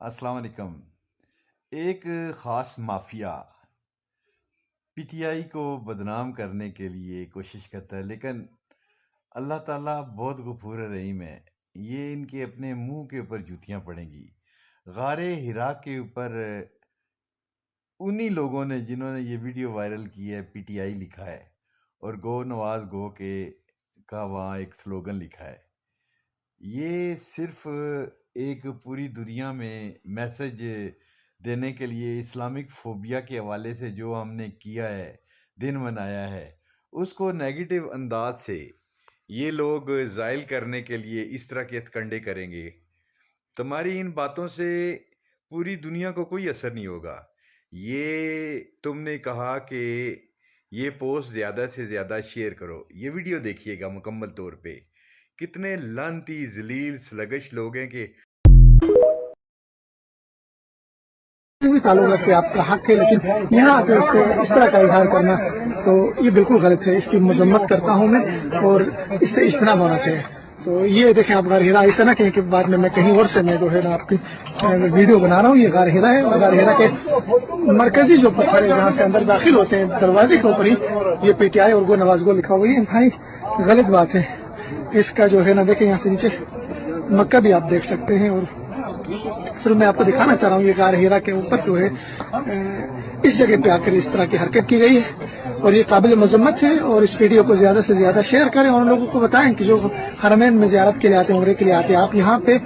السلام علیکم۔ ایک خاص مافیا پی ٹی آئی کو بدنام کرنے کے لیے کوشش کرتا ہے، لیکن اللہ تعالیٰ بہت غفور رحیم ہے۔ یہ ان کے اپنے منہ کے اوپر جوتیاں پڑیں گی۔ غار ہرا کے اوپر انہی لوگوں نے جنہوں نے یہ ویڈیو وائرل کی ہے پی ٹی آئی لکھا ہے، اور گو نواز گو کے کا وہاں ایک سلوگن لکھا ہے۔ یہ صرف ایک پوری دنیا میں میسج دینے کے لیے اسلامک فوبیا کے حوالے سے جو ہم نے کیا ہے، دن منایا ہے، اس کو نیگیٹو انداز سے یہ لوگ زائل کرنے کے لیے اس طرح کے ہتھکنڈے کریں گے۔ تمہاری ان باتوں سے پوری دنیا کو کوئی اثر نہیں ہوگا۔ یہ تم نے کہا کہ یہ پوسٹ زیادہ سے زیادہ شیئر کرو، یہ ویڈیو دیکھیے گا مکمل طور پہ۔ کتنے لعنتی ذلیل سلگش لوگ ہیں کہ بھی تعلق رکھتے آپ کا حق ہے، لیکن یہاں آ کر اس کو اس طرح کا اظہار کرنا تو یہ بالکل غلط ہے۔ اس کی مذمت کرتا ہوں میں، اور اس سے اجتناب ہونا چاہیے۔ تو یہ دیکھیں آپ غار ہرا، ایسا نہ کہیں کہ بعد میں کہیں اور سے میں جو ہے نا آپ کی ویڈیو بنا رہا ہوں۔ یہ غار ہرا ہے، اور غار ہرا کے مرکزی جو پتھر ہے جہاں سے اندر داخل ہوتے ہیں دروازے کے اوپر ہی یہ پی ٹی آئی اور گو نواز گو لکھا ہوا ہے۔ انتہائی غلط بات ہے۔ اس کا جو ہے نا دیکھیں یہاں سے نیچے مکہ بھی آپ دیکھ سکتے ہیں، اور اصل میں آپ کو دکھانا چاہ رہا ہوں یہ غار ہرا کے اوپر جو ہے اس جگہ پہ آ کر اس طرح کی حرکت کی گئی ہے، اور یہ قابل مذمت ہے۔ اور اس ویڈیو کو زیادہ سے زیادہ شیئر کریں، اور ان لوگوں کو بتائیں کہ جو حرمین میں زیارت کے لیے آتے ہیں، عمرے کے لیے آتے ہیں، آپ یہاں پہ